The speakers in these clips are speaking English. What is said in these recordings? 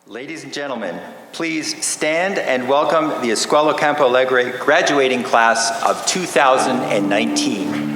Ladies and gentlemen, please stand and welcome the Escuela Campo Alegre graduating class of 2019.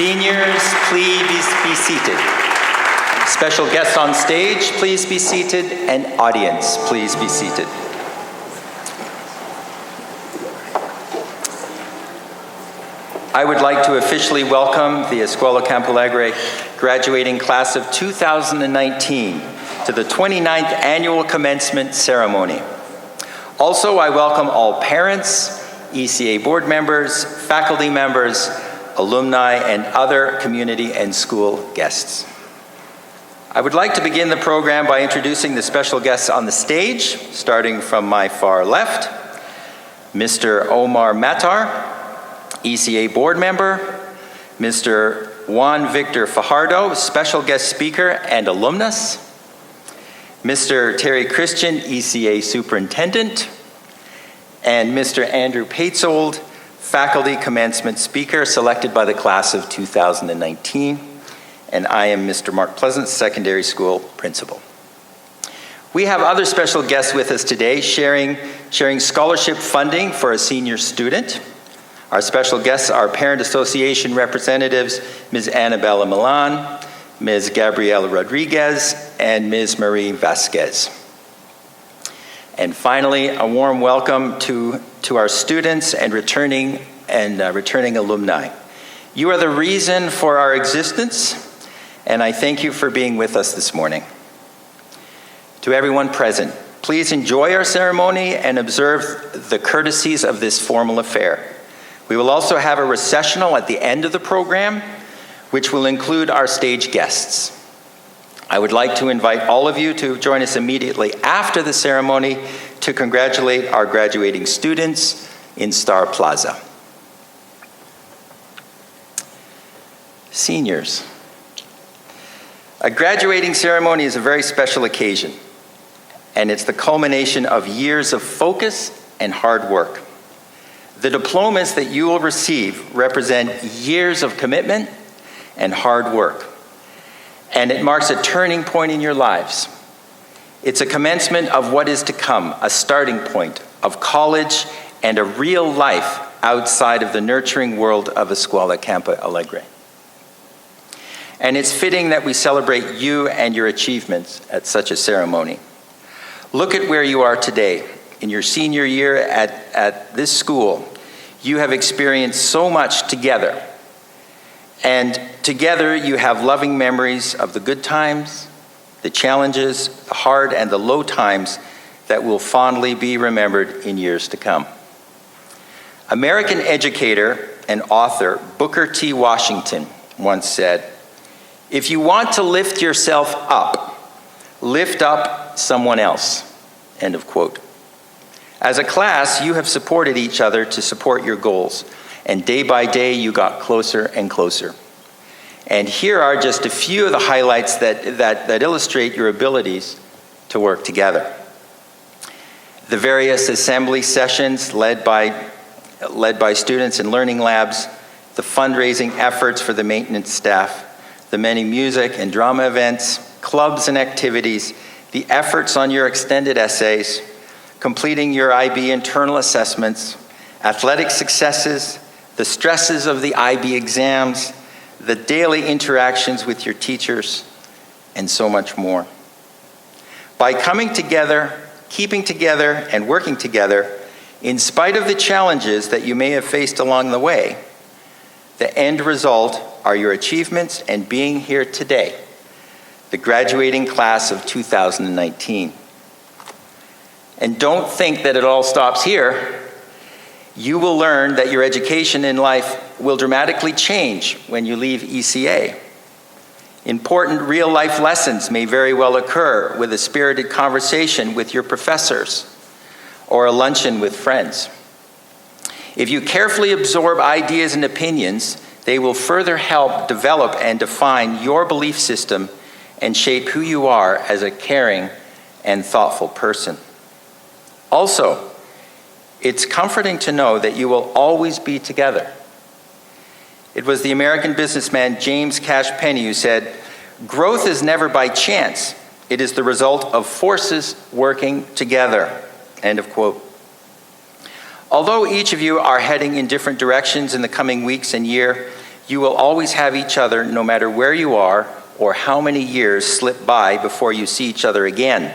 Seniors, please be seated. Special guests on stage, please be seated. And audience, please be seated. I would like to officially welcome the Escuela Campo Alegre graduating class of 2019 to the 29th annual commencement ceremony. Also, I welcome all parents, ECA board members, faculty members, alumni, and other community and school guests. I would like to begin the program by introducing the special guests on the stage, starting from my far left, Mr. Omar Matar, ECA board member, Mr. Juan Victor Fajardo, special guest speaker and alumnus, Mr. Terry Christian, ECA superintendent, and Mr. Andrew Paetzold, faculty commencement speaker selected by the class of 2019, and I am Mr. Mark Pleasant, secondary school principal. We have other special guests with us today sharing scholarship funding for a senior student. Our special guests are Parent Association representatives, Ms. Annabella Milan, Ms. Gabriela Rodriguez, and Ms. Marie Vasquez. And finally, a warm welcome to our students and returning alumni. You are the reason for our existence, and I thank you for being with us this morning. To everyone present, please enjoy our ceremony and observe the courtesies of this formal affair. We will also have a recessional at the end of the program, which will include our stage guests. I would like to invite all of you to join us immediately after the ceremony to congratulate our graduating students in Star Plaza. Seniors. A graduating ceremony is a very special occasion, and it's the culmination of years of focus and hard work. The diplomas that you will receive represent years of commitment and hard work, and it marks a turning point in your lives. It's a commencement of what is to come, a starting point of college and a real life outside of the nurturing world of Escuela Campo Alegre. And it's fitting that we celebrate you and your achievements at such a ceremony. Look at where you are today. In your senior year at this school, you have experienced so much together. And together you have loving memories of the good times, the challenges, the hard and the low times that will fondly be remembered in years to come. American educator and author Booker T. Washington once said, If you want to lift yourself up, lift up someone else. End of quote. As a class, you have supported each other to support your goals, and day by day you got closer and closer. And here are just a few of the highlights that illustrate your abilities to work together. The various assembly sessions led by students in learning labs, the fundraising efforts for the maintenance staff, the many music and drama events, clubs and activities, the efforts on your extended essays, completing your IB internal assessments, athletic successes, the stresses of the IB exams, the daily interactions with your teachers, and so much more. By coming together, keeping together, and working together, in spite of the challenges that you may have faced along the way, the end result are your achievements and being here today, the graduating class of 2019. And don't think that it all stops here. You will learn that your education in life will dramatically change when you leave ECA. Important real-life lessons may very well occur with a spirited conversation with your professors or a luncheon with friends. If you carefully absorb ideas and opinions, they will further help develop and define your belief system and shape who you are as a caring and thoughtful person. Also, it's comforting to know that you will always be together. It was the American businessman James Cash Penney who said, "Growth is never by chance. It is the result of forces working together." End of quote. Although each of you are heading in different directions in the coming weeks and year, you will always have each other no matter where you are or how many years slip by before you see each other again.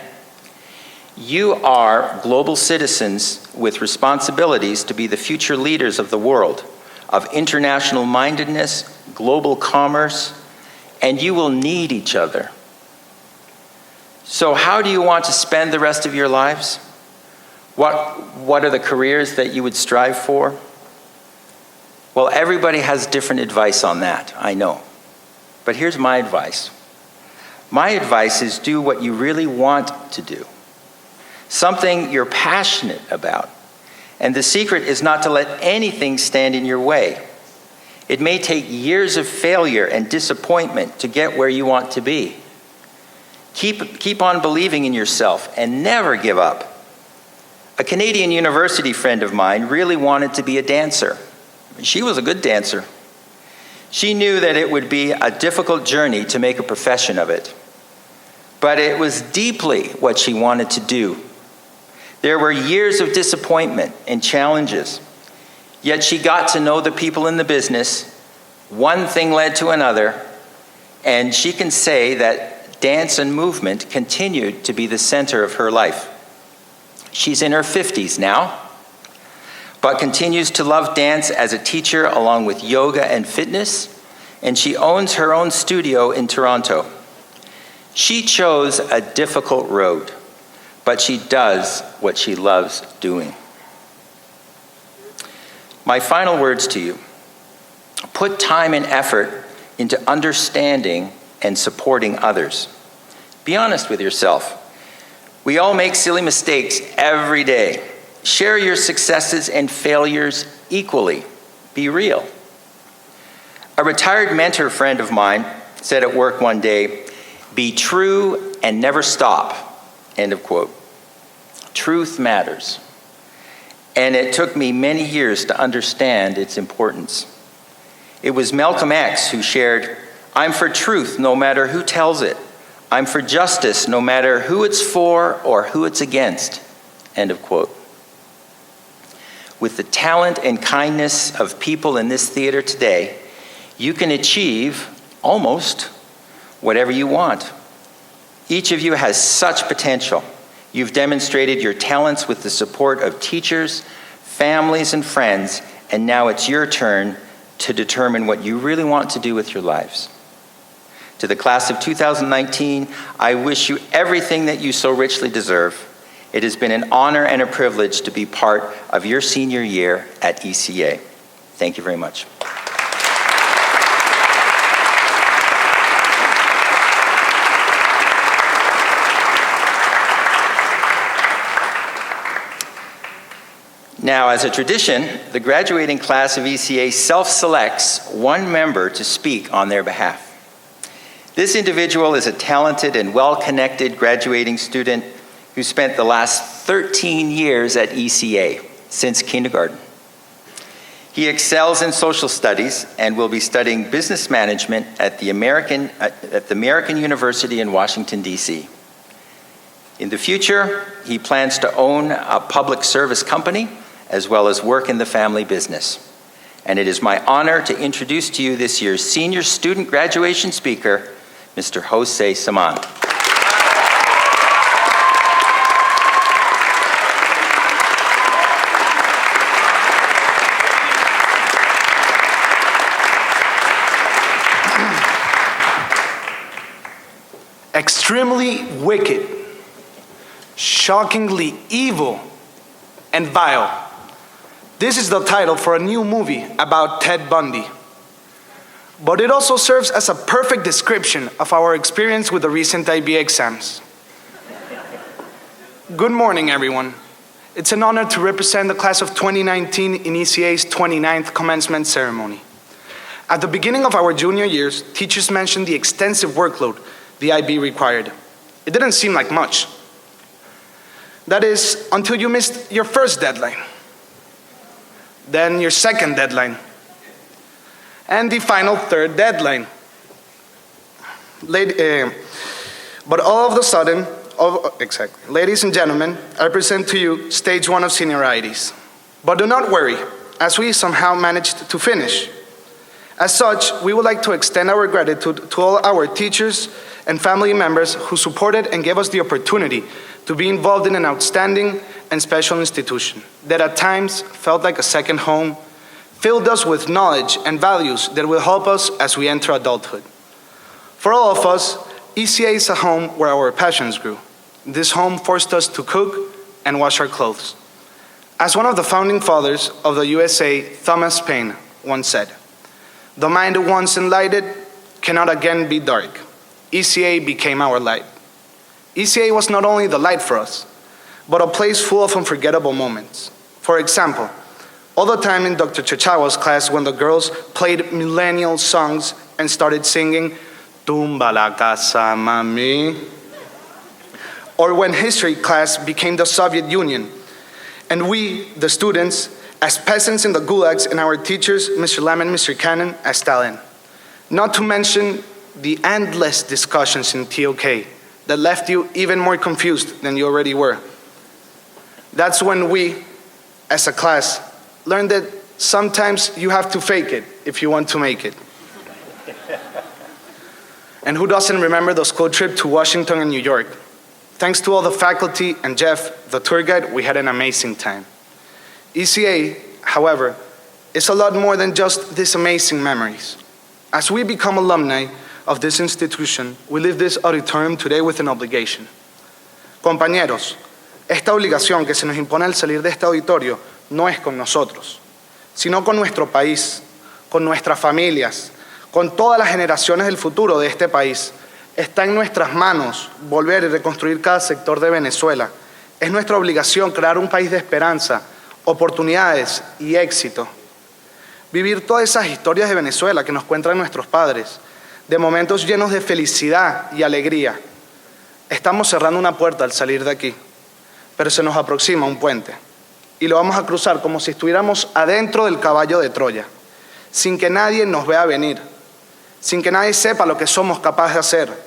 You are global citizens with responsibilities to be the future leaders of the world, of international mindedness, global commerce, and you will need each other. So how do you want to spend the rest of your lives? What are the careers that you would strive for? Well, everybody has different advice on that, I know. But here's my advice. My advice is do what you really want to do. Something you're passionate about. And the secret is not to let anything stand in your way. It may take years of failure and disappointment to get where you want to be. Keep on believing in yourself and never give up. A Canadian university friend of mine really wanted to be a dancer. She was a good dancer. She knew that it would be a difficult journey to make a profession of it. But it was deeply what she wanted to do. There were years of disappointment and challenges, yet she got to know the people in the business. One thing led to another, and she can say that dance and movement continued to be the center of her life. She's in her 50s now, but continues to love dance as a teacher along with yoga and fitness, and she owns her own studio in Toronto. She chose a difficult road, but she does what she loves doing. My final words to you: put time and effort into understanding and supporting others. Be honest with yourself. We all make silly mistakes every day. Share your successes and failures equally. Be real. A retired mentor friend of mine said at work one day, "Be true and never stop." End of quote. Truth matters. And it took me many years to understand its importance. It was Malcolm X who shared, "I'm for truth no matter who tells it. I'm for justice no matter who it's for or who it's against." End of quote. With the talent and kindness of people in this theater today, you can achieve almost whatever you want. Each of you has such potential. You've demonstrated your talents with the support of teachers, families, and friends, and now it's your turn to determine what you really want to do with your lives. To the class of 2019, I wish you everything that you so richly deserve. It has been an honor and a privilege to be part of your senior year at ECA. Thank you very much. Now, as a tradition, the graduating class of ECA self-selects one member to speak on their behalf. This individual is a talented and well-connected graduating student who spent the last 13 years at ECA, since kindergarten. He excels in social studies and will be studying business management at the American University in Washington, D.C. In the future, he plans to own a public service company as well as work in the family business. And it is my honor to introduce to you this year's senior student graduation speaker, Mr. Jose Saman. Extremely wicked, shockingly evil, and vile. This is the title for a new movie about Ted Bundy. But it also serves as a perfect description of our experience with the recent IB exams. Good morning, everyone. It's an honor to represent the class of 2019 in ECA's 29th commencement ceremony. At the beginning of our junior years, teachers mentioned the extensive workload the IB required. It didn't seem like much. That is, until you missed your first deadline, then your second deadline, and the final third deadline. But all of a sudden, ladies and gentlemen, I present to you stage 1 of seniorities. But do not worry, as we somehow managed to finish. As such, we would like to extend our gratitude to all our teachers and family members who supported and gave us the opportunity to be involved in an outstanding and special institution that at times felt like a second home, filled us with knowledge and values that will help us as we enter adulthood. For all of us, ECA is a home where our passions grew. This home forced us to cook and wash our clothes. As one of the founding fathers of the USA, Thomas Paine, once said, "The mind once enlightened cannot again be dark." ECA became our light. ECA was not only the light for us, but a place full of unforgettable moments. For example, all the time in Dr. Chachawa's class when the girls played millennial songs and started singing, "Tumba la casa, mami." Or when history class became the Soviet Union, and we, the students, as peasants in the gulags, and our teachers, Mr. Lam and Mr. Cannon, as Stalin. Not to mention the endless discussions in TOK that left you even more confused than you already were. That's when we, as a class, learned that sometimes you have to fake it if you want to make it. And who doesn't remember the school trip to Washington and New York? Thanks to all the faculty and Jeff, the tour guide, we had an amazing time. ECA, however, is a lot more than just these amazing memories. As we become alumni of this institution, we leave this auditorium today with an obligation. Compañeros, esta obligación que se nos impone al salir de este auditorio no es con nosotros, sino con nuestro país, con nuestras familias, con todas las generaciones del futuro de este país. Está en nuestras manos volver y reconstruir cada sector de Venezuela. Es nuestra obligación crear un país de esperanza, oportunidades y éxito. Vivir todas esas historias de Venezuela que nos cuentan nuestros padres, de momentos llenos de felicidad y alegría. Estamos cerrando una puerta al salir de aquí, pero se nos aproxima un puente y lo vamos a cruzar como si estuviéramos adentro del caballo de Troya, sin que nadie nos vea venir, sin que nadie sepa lo que somos capaces de hacer.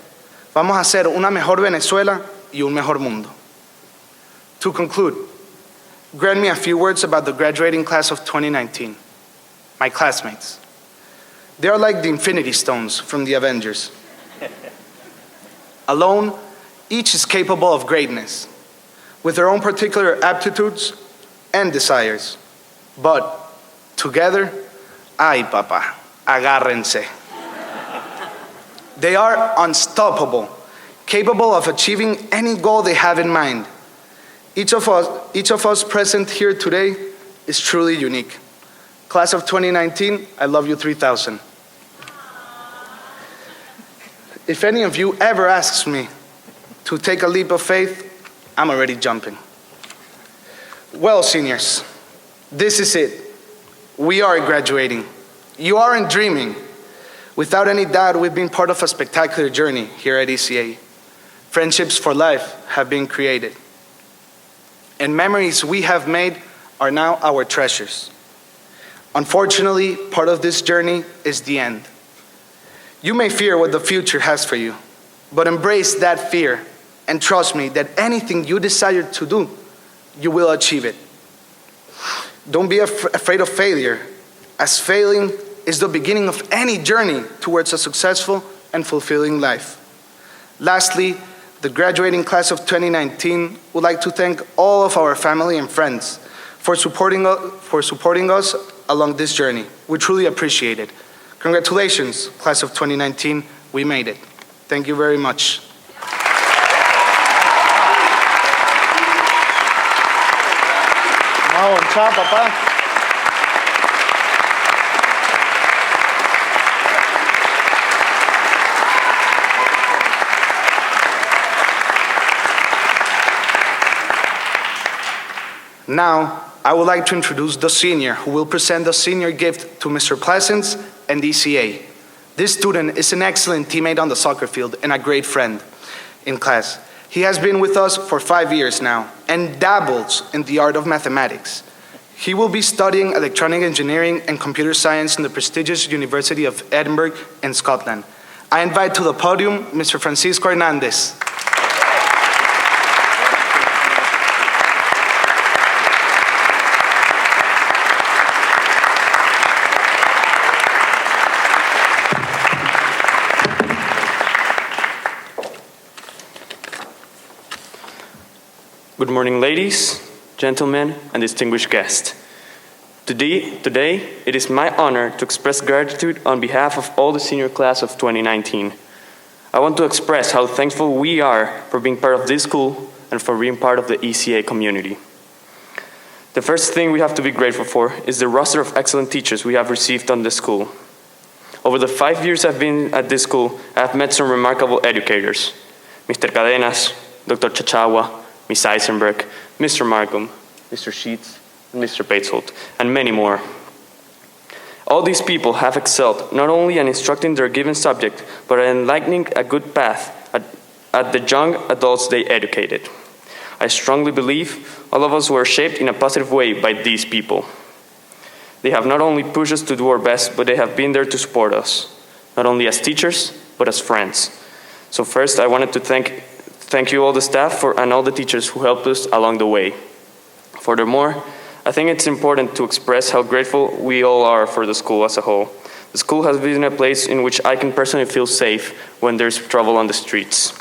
Vamos a hacer una mejor Venezuela y un mejor mundo. To conclude, grant me a few words about the graduating class of 2019, my classmates. They are like the Infinity Stones from the Avengers. Alone, each is capable of greatness, with their own particular aptitudes and desires. But together, ay papá, agárrense. They are unstoppable, capable of achieving any goal they have in mind. Each of us present here today is truly unique. Class of 2019, I love you 3,000. If any of you ever asks me to take a leap of faith, I'm already jumping. Well, seniors, This is it. We are graduating. You aren't dreaming. Without any doubt, we've been part of a spectacular journey here at ECA. Friendships for life have been created. And memories we have made are now our treasures. Unfortunately, part of this journey is the end. You may fear what the future has for you, but embrace that fear and trust me that anything you desire to do, you will achieve it. Don't be afraid of failure, as failing is the beginning of any journey towards a successful and fulfilling life. Lastly, the graduating class of 2019 would like to thank all of our family and friends for supporting us along this journey. We truly appreciate it. Congratulations, class of 2019, we made it. Thank you very much. Chao, papá. Now, I would like to introduce the senior who will present the senior gift to Mr. Pleasance and ECA. This student is an excellent teammate on the soccer field and a great friend in class. He has been with us for 5 years now and dabbles in the art of mathematics. He will be studying electronic engineering and computer science in the prestigious University of Edinburgh in Scotland. I invite to the podium Mr. Francisco Hernandez. Good morning, ladies, gentlemen, and distinguished guests. Today, it is my honor to express gratitude on behalf of all the senior class of 2019. I want to express how thankful we are for being part of this school and for being part of the ECA community. The first thing we have to be grateful for is the roster of excellent teachers we have received on the school. Over the 5 years I've been at this school, I have met some remarkable educators. Mr. Cadenas, Dr. Chachawa, Ms. Eisenberg, Mr. Markham, Mr. Sheets, and Mr. Petzold, and many more. All these people have excelled not only in instructing their given subject, but in enlightening a good path at the young adults they educated. I strongly believe all of us were shaped in a positive way by these people. They have not only pushed us to do our best, but they have been there to support us, not only as teachers, but as friends. So first, I wanted to thank you all the staff and all the teachers who helped us along the way. Furthermore, I think it's important to express how grateful we all are for the school as a whole. The school has been a place in which I can personally feel safe when there's trouble on the streets.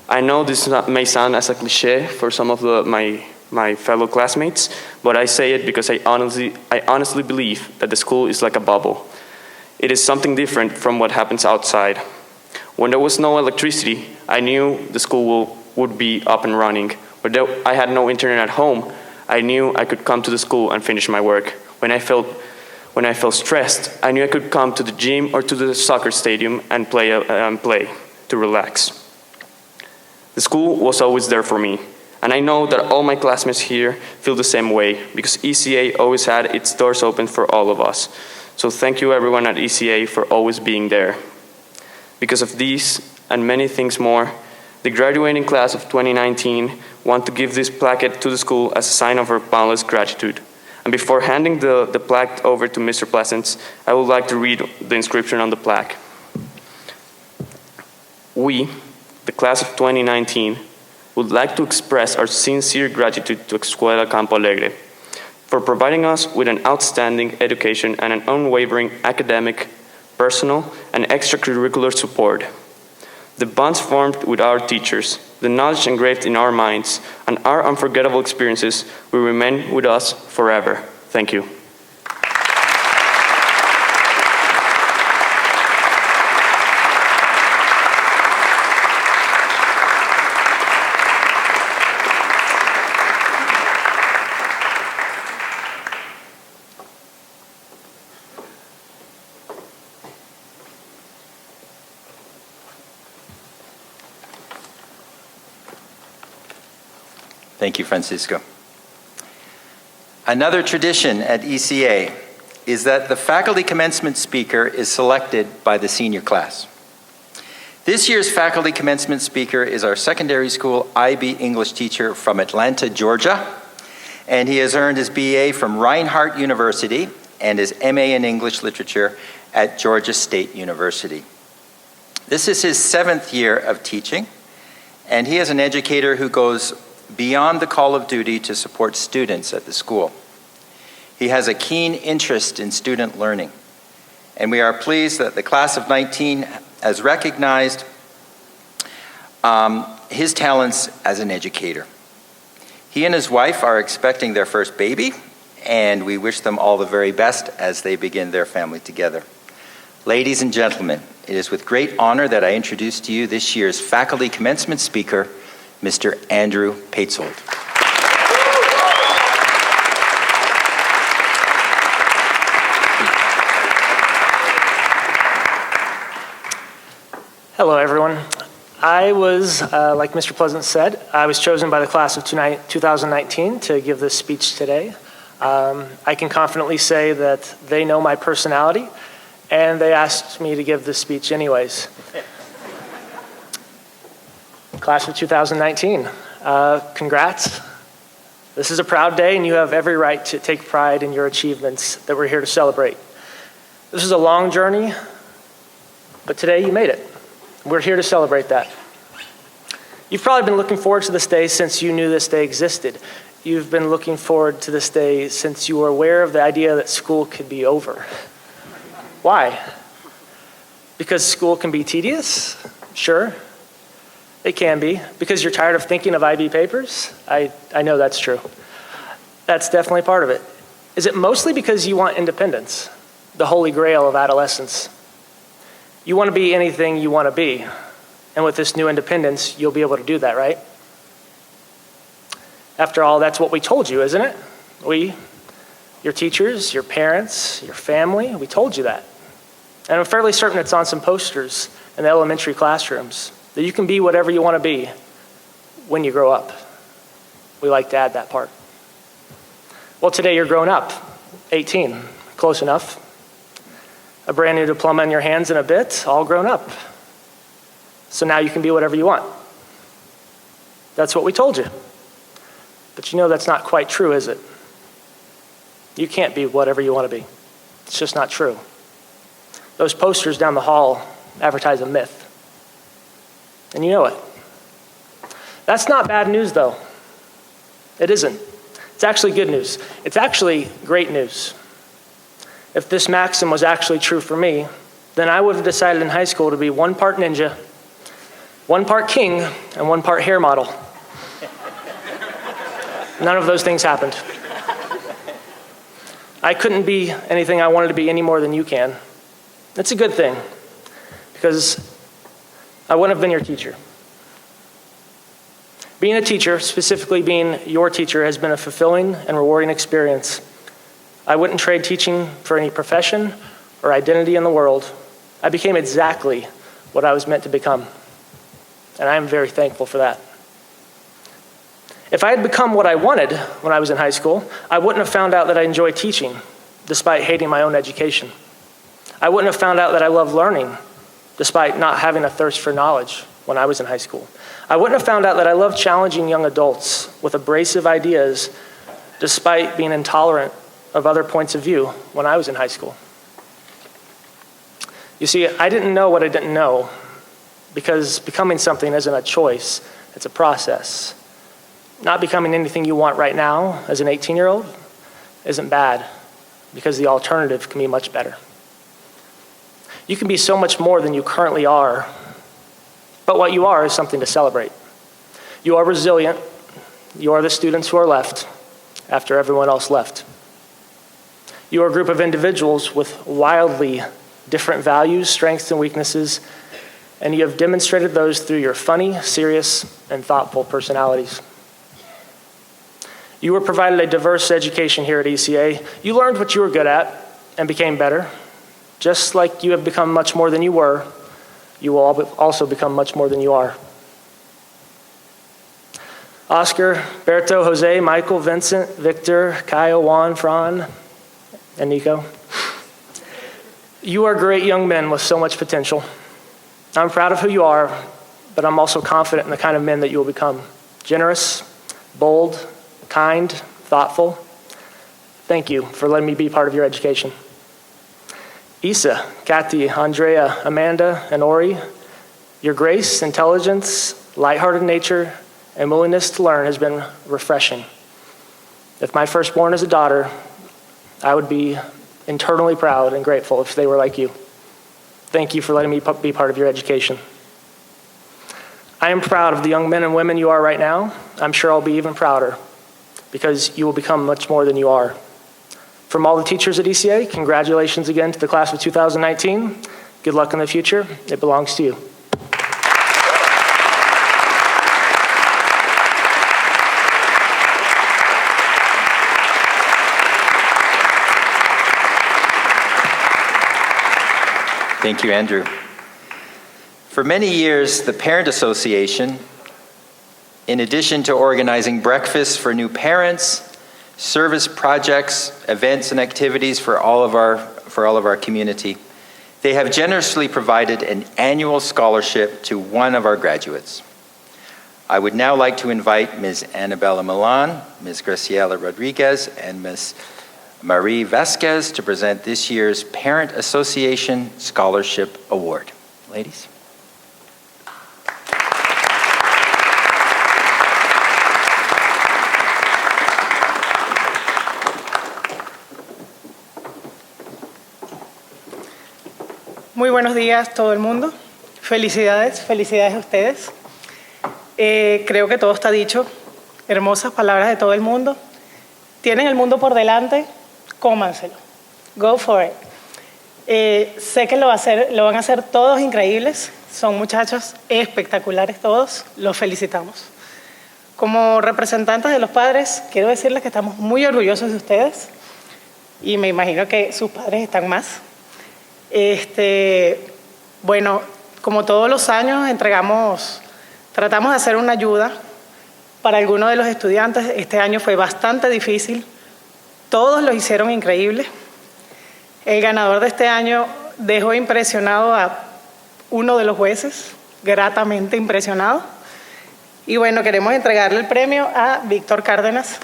I know this may sound as a cliche for some of my fellow classmates, but I say it because I honestly believe that the school is like a bubble. It is something different from what happens outside. When there was no electricity, I knew the school would be up and running. But though I had no internet at home, I knew I could come to the school and finish my work. When I felt stressed, I knew I could come to the gym or to the soccer stadium and play to relax. The school was always there for me. And I know that all my classmates here feel the same way, because ECA always had its doors open for all of us. So thank you everyone at ECA for always being there. Because of these and many things more, the graduating class of 2019 want to give this plaque to the school as a sign of our boundless gratitude. And before handing the plaque over to Mr. Pleasance, I would like to read the inscription on the plaque. We, the class of 2019, would like to express our sincere gratitude to Escuela Campo Alegre for providing us with an outstanding education and an unwavering academic, personal, and extracurricular support. The bonds formed with our teachers, the knowledge engraved in our minds, and our unforgettable experiences will remain with us forever. Thank you. Thank you, Francisco. Another tradition at ECA is that the faculty commencement speaker is selected by the senior class. This year's faculty commencement speaker is our secondary school IB English teacher from Atlanta, Georgia, and he has earned his BA from Reinhardt University and his MA in English Literature at Georgia State University. This is his 7th year of teaching, and he is an educator who goes beyond the call of duty to support students at the school. He has a keen interest in student learning, and we are pleased that the class of 19 has recognized his talents as an educator. He and his wife are expecting their first baby, and we wish them all the very best as they begin their family together. Ladies and gentlemen, it is with great honor that I introduce to you this year's faculty commencement speaker, Mr. Andrew Paetzold. Hello, everyone. I was, like Mr. Pleasant said, I was chosen by the class of 2019 to give this speech today. I can confidently say that they know my personality, and they asked me to give this speech anyways. Class of 2019, congrats. This is a proud day, and you have every right to take pride in your achievements that we're here to celebrate. This is a long journey, but today you made it. We're here to celebrate that. You've probably been looking forward to this day since you knew this day existed. You've been looking forward to this day since you were aware of the idea that school could be over. Why? Because school can be tedious? Sure. It can be. Because you're tired of thinking of IB papers? I know that's true. That's definitely part of it. Is it mostly because you want independence, the holy grail of adolescence? You want to be anything you want to be. And with this new independence, you'll be able to do that, right? After all, that's what we told you, isn't it? We, your teachers, your parents, your family, we told you that. And I'm fairly certain it's on some posters in the elementary classrooms, that you can be whatever you want to be when you grow up. We like to add that part. Well, today you're grown up, 18, close enough. A brand new diploma in your hands in a bit, all grown up. So now you can be whatever you want. That's what we told you. But you know that's not quite true, is it? You can't be whatever you want to be. It's just not true. Those posters down the hall advertise a myth. And you know it. That's not bad news, though. It isn't. It's actually good news. It's actually great news. If this maxim was actually true for me, then I would have decided in high school to be 1 part ninja, 1 part king, and 1 part hair model. None of those things happened. I couldn't be anything I wanted to be any more than you can. It's a good thing, because I wouldn't have been your teacher. Being a teacher, specifically being your teacher, has been a fulfilling and rewarding experience. I wouldn't trade teaching for any profession or identity in the world. I became exactly what I was meant to become, and I am very thankful for that. If I had become what I wanted when I was in high school, I wouldn't have found out that I enjoy teaching, despite hating my own education. I wouldn't have found out that I love learning, despite not having a thirst for knowledge when I was in high school. I wouldn't have found out that I love challenging young adults with abrasive ideas, despite being intolerant of other points of view when I was in high school. You see, I didn't know what I didn't know, because becoming something isn't a choice, it's a process. Not becoming anything you want right now as an 18-year-old isn't bad, because the alternative can be much better. You can be so much more than you currently are, but what you are is something to celebrate. You are resilient. You are the students who are left after everyone else left. You are a group of individuals with wildly different values, strengths, and weaknesses, and you have demonstrated those through your funny, serious, and thoughtful personalities. You were provided a diverse education here at ECA. You learned what you were good at and became better. Just like you have become much more than you were, you will also become much more than you are. Oscar, Berto, Jose, Michael, Vincent, Victor, Kyle, Juan, Fran, and Nico. You are great young men with so much potential. I'm proud of who you are, but I'm also confident in the kind of men that you will become. Generous, bold, kind, thoughtful. Thank you for letting me be part of your education. Isa, Kathy, Andrea, Amanda, and Ori, your grace, intelligence, lighthearted nature, and willingness to learn has been refreshing. If my firstborn is a daughter, I would be internally proud and grateful if they were like you. Thank you for letting me be part of your education. I am proud of the young men and women you are right now. I'm sure I'll be even prouder because you will become much more than you are. From all the teachers at ECA, congratulations again to the class of 2019. Good luck in the future. It belongs to you. Thank you, Andrew. For many years, the Parent Association, in addition to organizing breakfasts for new parents, service projects, events, and activities for all of our community, they have generously provided an annual scholarship to one of our graduates. I would now like to invite Ms. Annabella Milan, Ms. Graciela Rodriguez, and Ms. Marie Vasquez to present this year's Parent Association Scholarship Award. Ladies. Muy buenos días todo el mundo. Felicidades, felicidades a ustedes. Creo que todo está dicho. Hermosas palabras de todo el mundo. Tienen el mundo por delante, cómanselo. Go for it. Sé que lo van a hacer todos increíbles. Son muchachos espectaculares todos. Los felicitamos. Como representantes de los padres, quiero decirles que estamos muy orgullosos de ustedes. Y me imagino que sus padres están más. Bueno, como todos los años tratamos de hacer una ayuda para algunos de los estudiantes. Este año fue bastante difícil, todos lo hicieron increíble. El ganador de este año dejó impresionado a uno de los jueces, gratamente impresionado. Y bueno, queremos entregarle el premio a Víctor Cárdenas.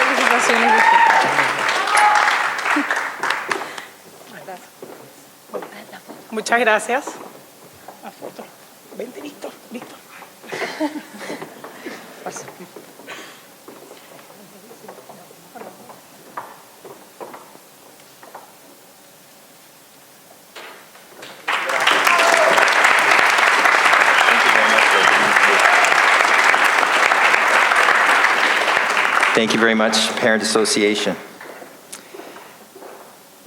Felicitaciones. Muchas gracias. La foto. Vente, Víctor. Pasa. Thank you very much, Parent Association.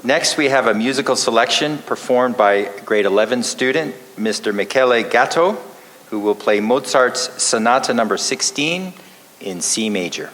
Next, we have a musical selection performed by grade 11 student, Mr. Michele Gatto, who will play Mozart's Sonata number 16 in C major.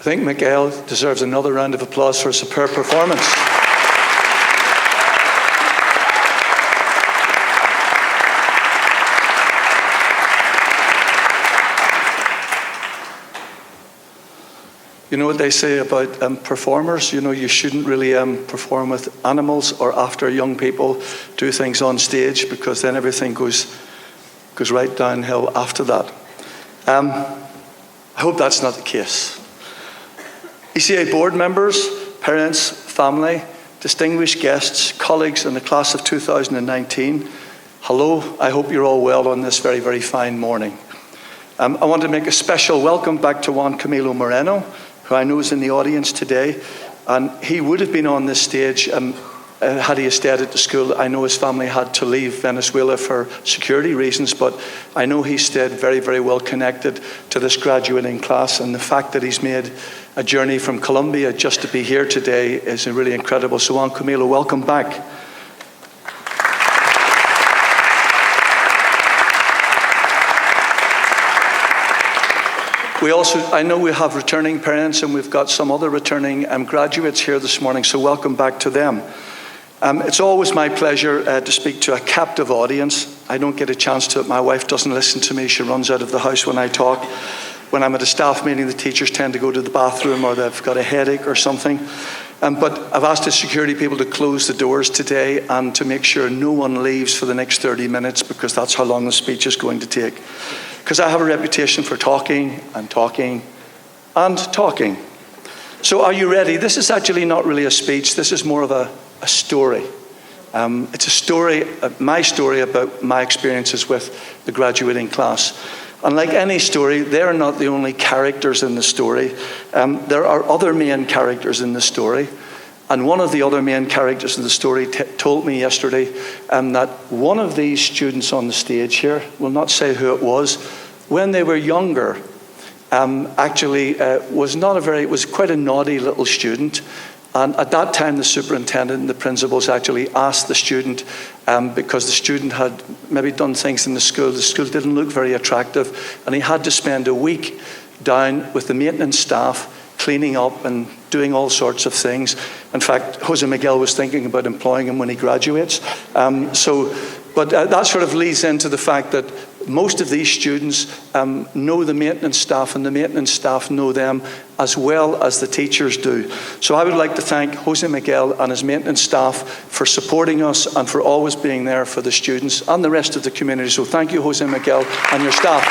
think Miguel deserves another round of applause for a superb performance. You know what they say about performers? You know, you shouldn't really perform with animals or after young people do things on stage, because then everything goes right downhill after that. I hope that's not the case. ECA board members, parents, family, distinguished guests, colleagues in the class of 2019, hello, I hope you're all well on this very, very fine morning. I want to make a special welcome back to Juan Camilo Moreno, who I know is in the audience today, and he would have been on this stage had he stayed at the school. I know his family had to leave Venezuela for security reasons, but I know he stayed very, very well connected to this graduating class, and the fact that he's made a journey from Colombia just to be here today is really incredible. So Juan Camilo, welcome back. I know we have returning parents, and we've got some other returning graduates here this morning, so welcome back to them. It's always my pleasure to speak to a captive audience. I don't get a chance to. My wife doesn't listen to me. She runs out of the house when I talk. When I'm at a staff meeting, the teachers tend to go to the bathroom, or they've got a headache or something. But I've asked the security people to close the doors today and to make sure no one leaves for the next 30 minutes, because that's how long the speech is going to take. Because I have a reputation for talking and talking and talking. So are you ready? This is actually not really a speech. This is more of a story. It's a story, my story about my experiences with the graduating class. And like any story, they're not the only characters in the story. There are other main characters in the story. And one of the other main characters in the story told me yesterday that one of these students on the stage here, will not say who it was, when they were younger, was quite a naughty little student. And at that time, the superintendent and the principals actually asked the student, because the student had maybe done things in the school didn't look very attractive, and he had to spend a week down with the maintenance staff cleaning up and doing all sorts of things. In fact, Jose Miguel was thinking about employing him when he graduates. But that sort of leads into the fact that most of these students know the maintenance staff, and the maintenance staff know them as well as the teachers do. So I would like to thank Jose Miguel and his maintenance staff for supporting us and for always being there for the students and the rest of the community. So thank you, Jose Miguel, and your staff.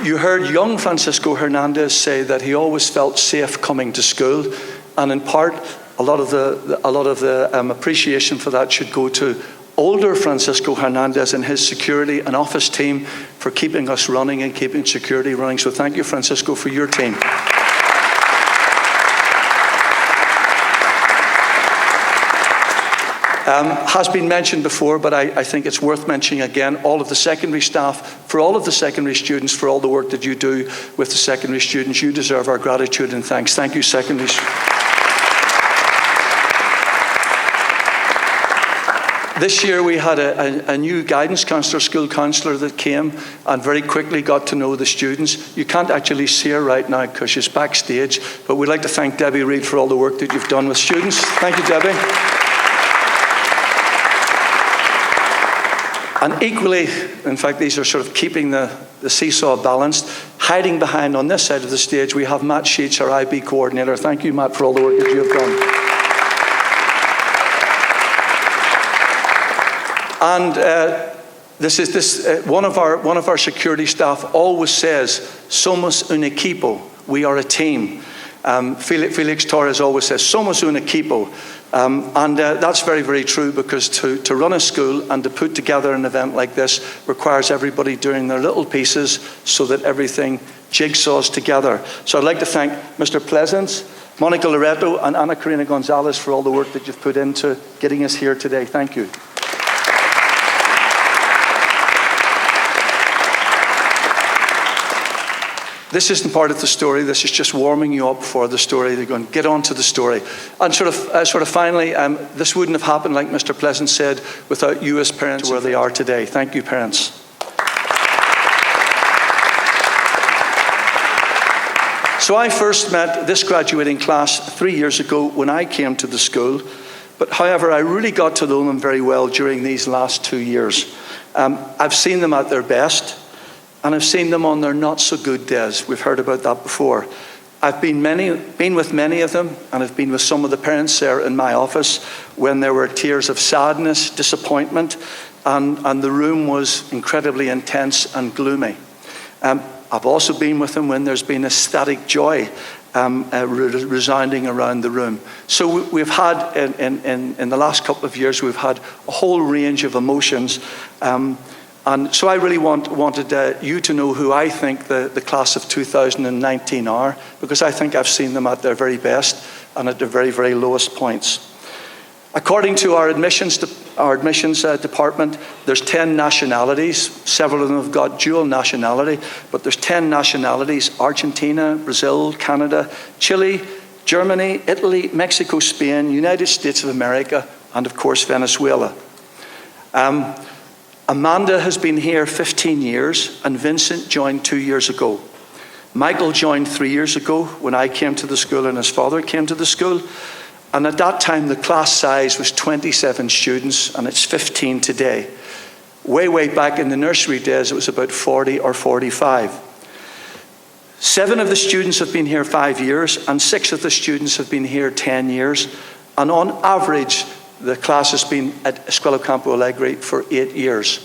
You heard young Francisco Hernandez say that he always felt safe coming to school, and in part, a lot of the appreciation for that should go to older Francisco Hernandez and his security and office team for keeping us running and keeping security running. So thank you, Francisco, for your team. Has been mentioned before, but I think it's worth mentioning again, all of the secondary staff, for all of the secondary students, for all the work that you do with the secondary students. You deserve our gratitude and thanks. Thank you, secondary. This year we had a new guidance counsellor, school counsellor that came and very quickly got to know the students. You can't actually see her right now because she's backstage, but we'd like to thank Debbie Reid for all the work that you've done with students. Thank you, Debbie. And equally, in fact, these are sort of keeping the seesaw balanced. Hiding behind on this side of the stage, we have Matt Sheets, our IB coordinator. Thank you, Matt, for all the work that you have done. And one of our security staff always says, "Somos un equipo." We are a team. Felix Torres always says, "Somos un equipo." And that's very, very true, because to run a school and to put together an event like this requires everybody doing their little pieces so that everything jigsaws together. So I'd like to thank Mr. Pleasance, Monica Loreto, and Ana Karina Gonzalez for all the work that you've put into getting us here today. Thank you. This isn't part of the story. This is just warming you up for the story. They're going to get on to the story. And sort of finally, this wouldn't have happened, like Mr. Pleasant said, without you as parents where they are today. Thank you, parents. So I first met this graduating class 3 years ago when I came to the school. But however, I really got to know them very well during these last 2 years. I've seen them at their best, and I've seen them on their not so good days. We've heard about that before. I've been with many of them, and I've been with some of the parents there in my office when there were tears of sadness, disappointment, and the room was incredibly intense and gloomy. I've also been with them when there's been ecstatic joy resounding around the room. So we've had, in the last couple of years, we've had a whole range of emotions. And so I really wanted you to know who I think the class of 2019 are, because I think I've seen them at their very best and at their very, very lowest points. According to our admissions department, there's 10 nationalities. Several of them have got dual nationality, but there's 10 nationalities: Argentina, Brazil, Canada, Chile, Germany, Italy, Mexico, Spain, United States of America, and of course Venezuela. Amanda has been here 15 years, and Vincent joined 2 years ago. Michael joined 3 years ago when I came to the school and his father came to the school. And at that time, the class size was 27 students, and it's 15 today. Way back in the nursery days, it was about 40 or 45. 7 of the students have been here 5 years, and 6 of the students have been here 10 years. And on average, the class has been at Escuela Campo Alegre for 8 years.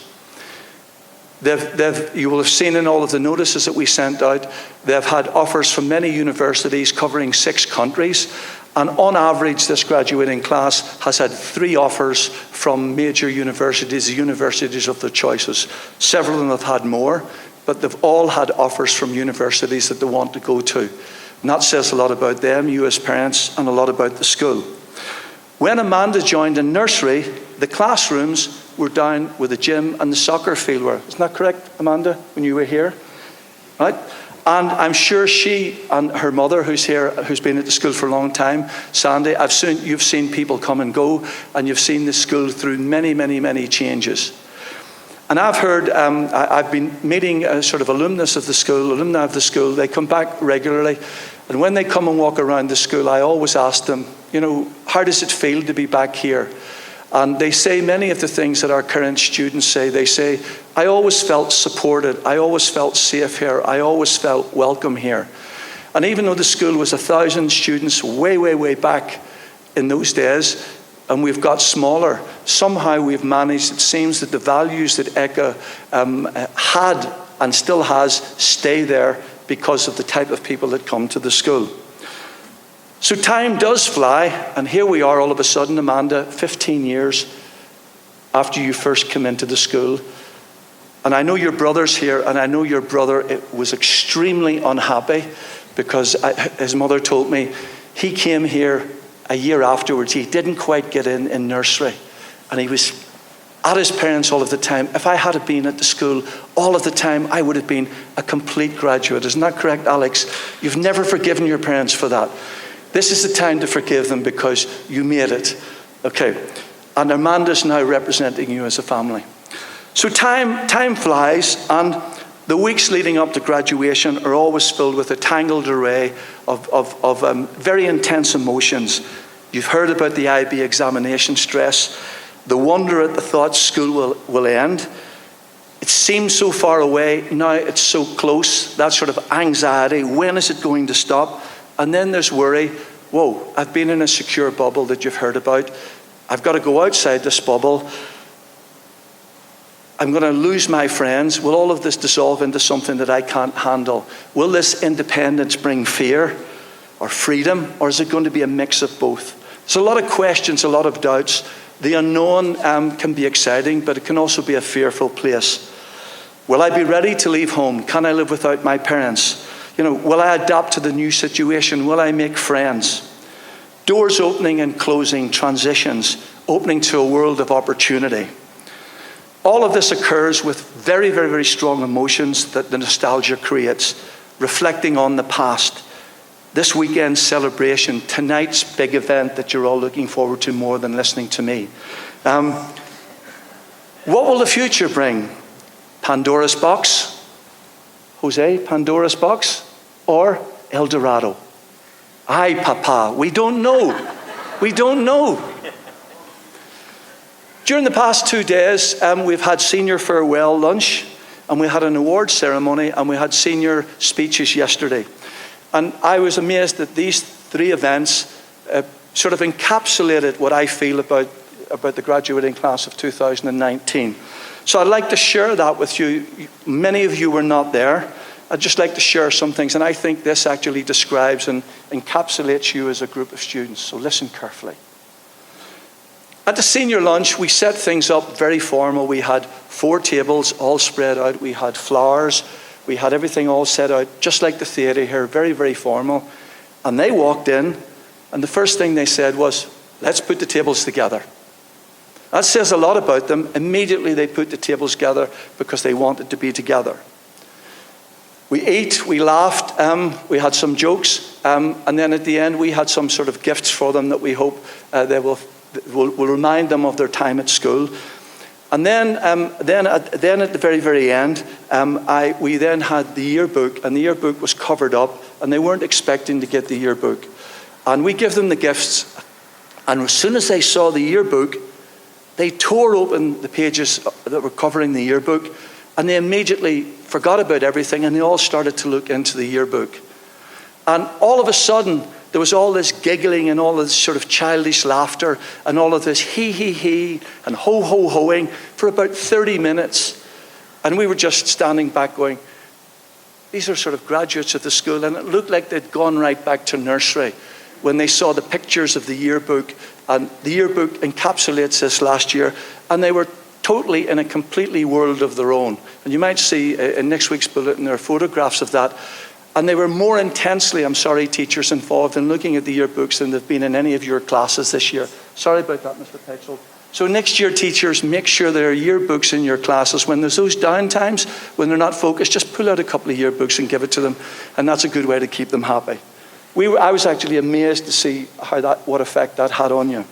You will have seen in all of the notices that we sent out, they've had offers from many universities covering 6 countries. And on average, this graduating class has had 3 offers from major universities, the universities of their choices. Several of them have had more, but they've all had offers from universities that they want to go to. And that says a lot about them, you as parents, and a lot about the school. When Amanda joined in nursery, the classrooms were down where the gym and the soccer field were. Isn't that correct, Amanda, when you were here? Right? And I'm sure she and her mother, who's here, who's been at the school for a long time, Sandy, you've seen people come and go, and you've seen the school through many changes. And I've heard, I've been meeting a sort of alumni of the school. They come back regularly. And when they come and walk around the school, I always ask them, how does it feel to be back here? And they say many of the things that our current students say. They say, I always felt supported. I always felt safe here. I always felt welcome here. And even though the school was 1,000 students way back in those days, and we've got smaller, somehow we've managed, it seems that the values that ECA had and still has stay there because of the type of people that come to the school. So time does fly, and here we are all of a sudden, Amanda, 15 years after you first came into the school. And I know your brother's here, and I know your brother was extremely unhappy because his mother told me he came here a year afterwards. He didn't quite get in nursery, and he was at his parents all of the time. If I had been at the school all of the time, I would have been a complete graduate. Isn't that correct, Alex? You've never forgiven your parents for that. This is the time to forgive them because you made it. Okay. And Amanda's now representing you as a family. So time flies, and the weeks leading up to graduation are always filled with a tangled array of very intense emotions. You've heard about the IB examination stress, the wonder at the thought school will end. It seems so far away, now it's so close, that sort of anxiety, when is it going to stop? And then there's worry, whoa, I've been in a secure bubble that you've heard about. I've got to go outside this bubble. I'm going to lose my friends. Will all of this dissolve into something that I can't handle? Will this independence bring fear or freedom, or is it going to be a mix of both? There's a lot of questions, a lot of doubts. The unknown can be exciting, but it can also be a fearful place. Will I be ready to leave home? Can I live without my parents? Will I adapt to the new situation? Will I make friends? Doors opening and closing, transitions, opening to a world of opportunity. All of this occurs with very strong emotions that the nostalgia creates. reflecting on the past, this weekend's celebration, tonight's big event that you're all looking forward to more than listening to me. What will the future bring? Pandora's box? Jose, Pandora's box? Or El Dorado? Aye, Papa, we don't know. We don't know. During the past 2 days, we've had senior farewell lunch, and we had an award ceremony, and we had senior speeches yesterday. And I was amazed that these 3 events sort of encapsulated what I feel about the graduating class of 2019. So I'd like to share that with you. Many of you were not there. I'd just like to share some things, and I think this actually describes and encapsulates you as a group of students. So listen carefully. At the senior lunch, we set things up very formal. We had 4 tables all spread out. We had flowers. We had everything all set out, just like the theatre here, very, very formal. And they walked in, and the first thing they said was, let's put the tables together. That says a lot about them. Immediately they put the tables together because they wanted to be together. We ate, we laughed, we had some jokes, and then at the end we had some sort of gifts for them that we hope they will remind them of their time at school. And then at the very, very end, we then had the yearbook, and the yearbook was covered up, and they weren't expecting to get the yearbook. And we give them the gifts, and as soon as they saw the yearbook, they tore open the pages that were covering the yearbook, and they immediately forgot about everything, and they all started to look into the yearbook. And all of a sudden, there was all this giggling and all of this sort of childish laughter and all of this he and ho-ho-hoing for about 30 minutes. And we were just standing back going, these are sort of graduates of the school, and it looked like they'd gone right back to nursery when they saw the pictures of the yearbook. And the yearbook encapsulates this last year, and they were totally in a completely world of their own. And you might see in next week's bulletin there are photographs of that. And they were more intensely, I'm sorry, teachers involved in looking at the yearbooks than they've been in any of your classes this year. Sorry about that, Mr. Petzl. So next year, teachers, make sure there are yearbooks in your classes. When there's those down times, when they're not focused, just pull out a couple of yearbooks and give it to them. And that's a good way to keep them happy. I was actually amazed to see what effect that had on you.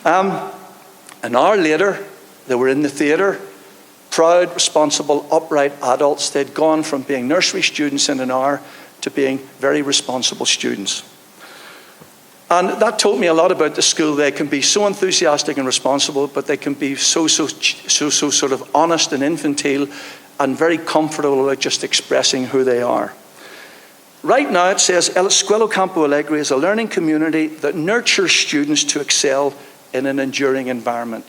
An hour later, they were in the theatre. Proud, responsible, upright adults. They'd gone from being nursery students in an hour to being very responsible students. And that told me a lot about the school. They can be so enthusiastic and responsible, but they can be so sort of honest and infantile and very comfortable about just expressing who they are. Right now it says, Escuela Campo Alegre is a learning community that nurtures students to excel in an enduring environment.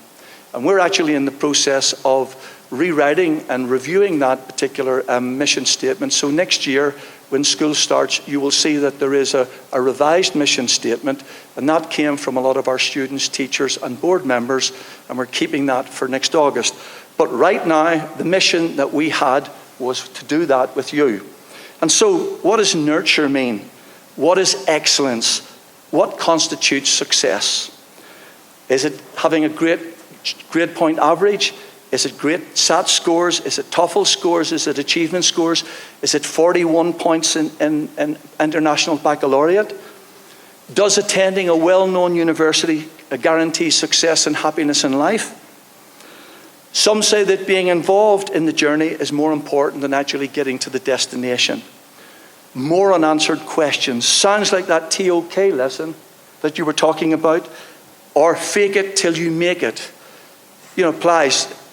And we're actually in the process of rewriting and reviewing that particular mission statement. So next year, when school starts, you will see that there is a revised mission statement, and that came from a lot of our students, teachers, and board members, and we're keeping that for next August. But right now, the mission that we had was to do that with you. And so, what does nurture mean? What is excellence? What constitutes success? Is it having a great grade point average? Is it great SAT scores? Is it TOEFL scores? Is it achievement scores? Is it 41 points in international baccalaureate? Does attending a well-known university guarantee success and happiness in life? Some say that being involved in the journey is more important than actually getting to the destination. More unanswered questions. Sounds like that TOK lesson that you were talking about, or fake it till you make it. Applies.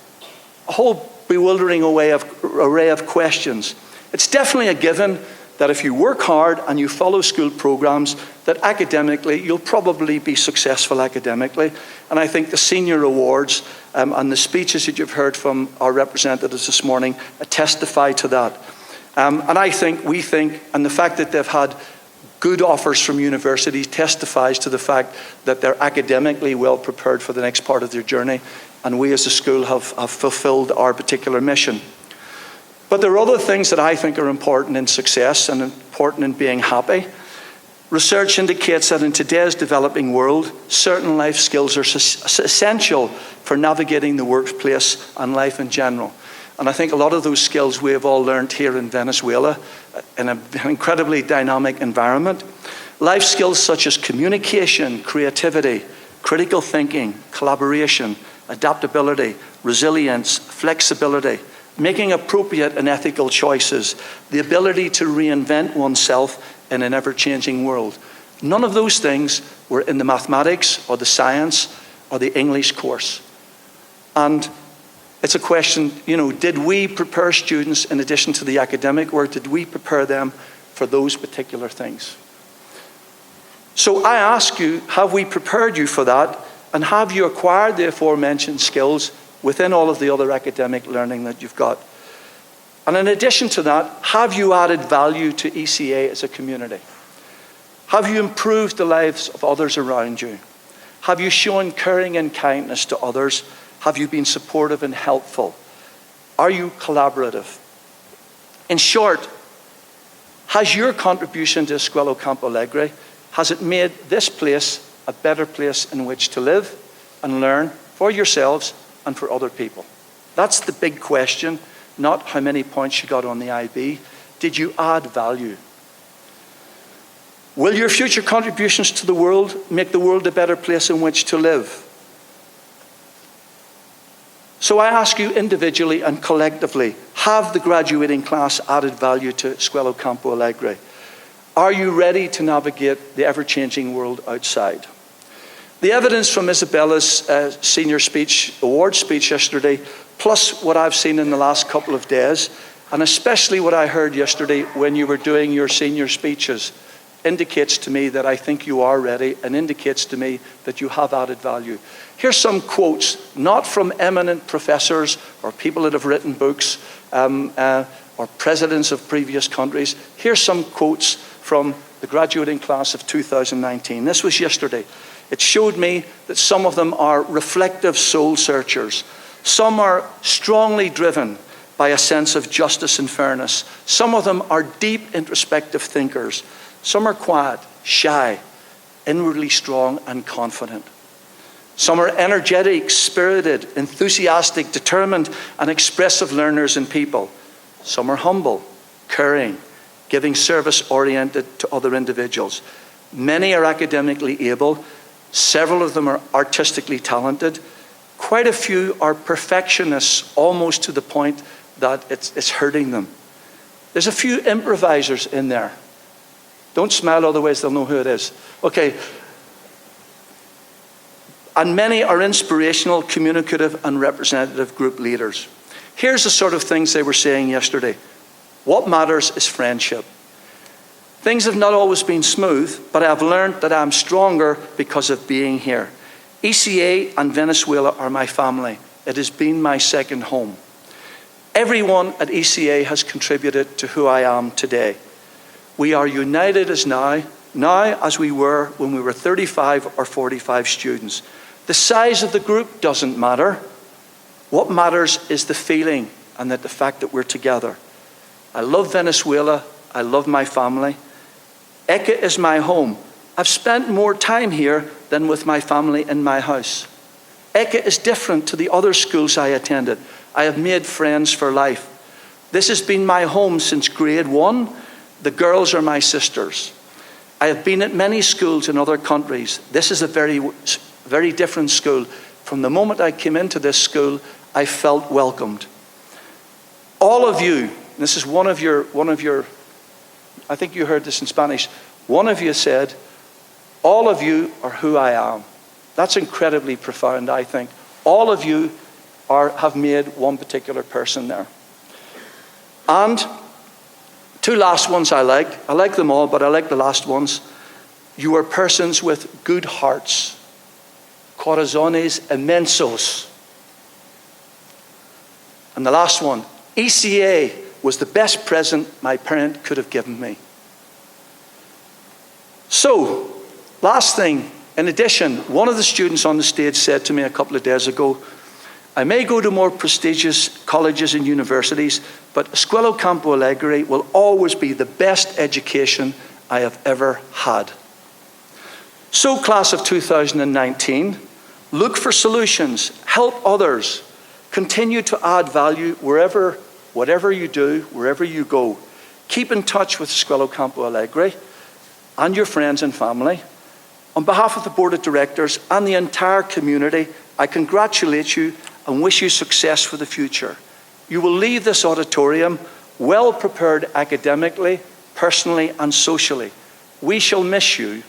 A whole bewildering array of questions. It's definitely a given that if you work hard and you follow school programs, that academically you'll probably be successful academically. And I think the senior awards and the speeches that you've heard from our representatives this morning testify to that. We think, and the fact that they've had good offers from universities testifies to the fact that they're academically well prepared for the next part of their journey, and we as a school have fulfilled our particular mission. But there are other things that I think are important in success and important in being happy. Research indicates that in today's developing world, certain life skills are essential for navigating the workplace and life in general. And I think a lot of those skills we have all learned here in Venezuela in an incredibly dynamic environment. Life skills such as communication, creativity, critical thinking, collaboration, adaptability, resilience, flexibility, making appropriate and ethical choices, the ability to reinvent oneself in an ever-changing world. None of those things were in the mathematics or the science or the English course. And it's a question, did we prepare students in addition to the academic work, did we prepare them for those particular things? So I ask you, have we prepared you for that? And have you acquired the aforementioned skills within all of the other academic learning that you've got? And in addition to that, have you added value to ECA as a community? Have you improved the lives of others around you? Have you shown caring and kindness to others? Have you been supportive and helpful? Are you collaborative? In short, has your contribution to Escuela Campo Alegre, has it made this place a better place in which to live and learn for yourselves and for other people? That's the big question, not how many points you got on the IB. Did you add value? Will your future contributions to the world make the world a better place in which to live? So I ask you individually and collectively, have the graduating class added value to Escuela Campo Alegre? Are you ready to navigate the ever-changing world outside? The evidence from Isabella's senior speech, award speech yesterday, plus what I've seen in the last couple of days, and especially what I heard yesterday when you were doing your senior speeches, indicates to me that I think you are ready and indicates to me that you have added value. Here's some quotes, not from eminent professors or people that have written books or presidents of previous countries. Here's some quotes from the graduating class of 2019. This was yesterday. It showed me that some of them are reflective soul searchers. Some are strongly driven by a sense of justice and fairness. Some of them are deep introspective thinkers. Some are quiet, shy, inwardly strong and confident. Some are energetic, spirited, enthusiastic, determined and expressive learners and people. Some are humble, caring, giving service oriented to other individuals. Many are academically able. Several of them are artistically talented. Quite a few are perfectionists, almost to the point that it's hurting them. There's a few improvisers in there. Don't smile, otherwise they'll know who it is. Okay. And many are inspirational, communicative, and representative group leaders. Here's the sort of things they were saying yesterday. What matters is friendship. Things have not always been smooth, but I've learned that I'm stronger because of being here. ECA and Venezuela are my family. It has been my second home. Everyone at ECA has contributed to who I am today. We are united as now as we were when we were 35 or 45 students. The size of the group doesn't matter. What matters is the feeling and the fact that we're together. I love Venezuela. I love my family. ECA is my home. I've spent more time here than with my family in my house. ECA is different to the other schools I attended. I have made friends for life. This has been my home since grade 1. The girls are my sisters. I have been at many schools in other countries. This is a very, very different school. From the moment I came into this school, I felt welcomed. All of you, this is one of your, I think you heard this in Spanish. One of you said, all of you are who I am. That's incredibly profound, I think. All of you have made one particular person there. And two last ones I like. I like them all, but I like the last ones. You are persons with good hearts. Corazones inmensos. And the last one, ECA was the best present my parent could have given me. So, last thing, in addition, one of the students on the stage said to me a couple of days ago, I may go to more prestigious colleges and universities, but Escuela Campo Alegre will always be the best education I have ever had. So, class of 2019, look for solutions, help others, Continue to add value whatever you do, wherever you go. Keep in touch with Escuela Campo Alegre and your friends and family. On behalf of the Board of Directors and the entire community, I congratulate you and wish you success for the future. You will leave this auditorium well prepared academically, personally, and socially. We shall miss you,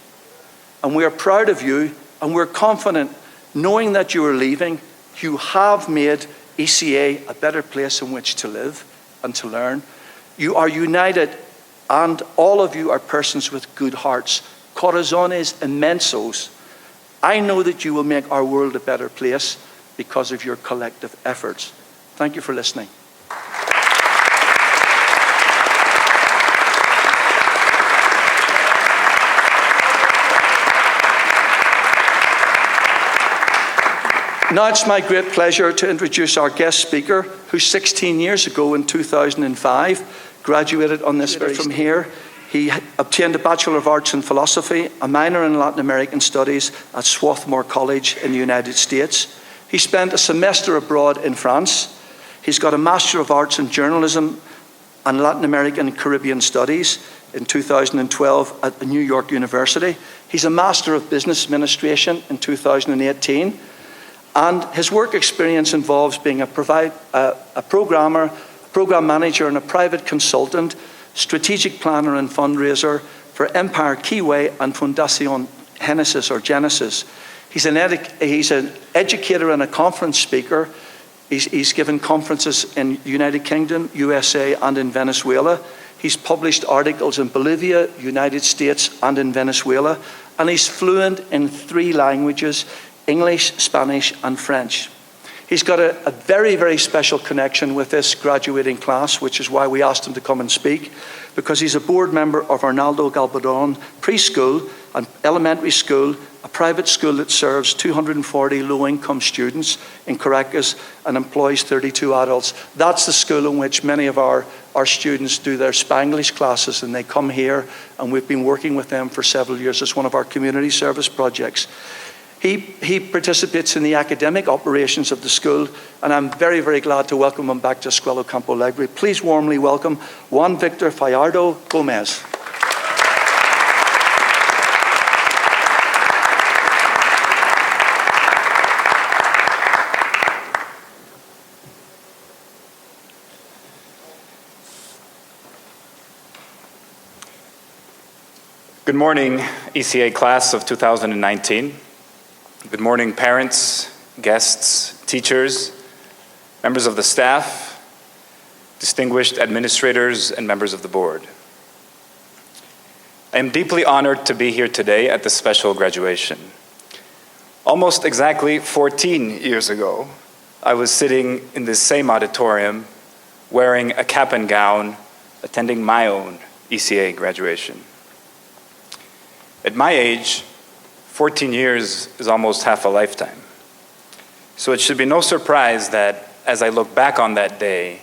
and we are proud of you, and we're confident, knowing that you are leaving, you have made ECA a better place in which to live and to learn. You are united, and all of you are persons with good hearts. Corazones inmensos. I know that you will make our world a better place because of your collective efforts. Thank you for listening. Now it's my great pleasure to introduce our guest speaker, who 16 years ago in 2005 graduated on this very from here. He obtained a Bachelor of Arts in Philosophy, a minor in Latin American Studies at Swarthmore College in the United States. He spent a semester abroad in France. He's got a Master of Arts in Journalism and Latin American and Caribbean Studies in 2012 at the New York University. He's a Master of Business Administration in 2018. And his work experience involves being a programmer, program manager, and a private consultant, strategic planner and fundraiser for Empire Keyway and Fundación Genesis. He's an educator and a conference speaker. He's given conferences in United Kingdom, USA, and in Venezuela. He's published articles in Bolivia, United States, and in Venezuela. And he's fluent in 3 languages: English, Spanish, and French. He's got a very, very special connection with this graduating class, which is why we asked him to come and speak, because he's a board member of Arnaldo Galbadon Preschool, an elementary school, a private school that serves 240 low-income students in Caracas and employs 32 adults. That's the school in which many of our students do their Spanglish classes, and they come here, and we've been working with them for several years as one of our community service projects. He participates in the academic operations of the school, and I'm very, very glad to welcome him back to Escuela Campo Alegre. Please warmly welcome Juan Victor Fallardo Gomez. Good morning, ECA class of 2019. Good morning, parents, guests, teachers, members of the staff, distinguished administrators, and members of the board. I am deeply honored to be here today at this special graduation. Almost exactly 14 years ago, I was sitting in this same auditorium, wearing a cap and gown, attending my own ECA graduation. At my age, 14 years is almost half a lifetime. So it should be no surprise that as I look back on that day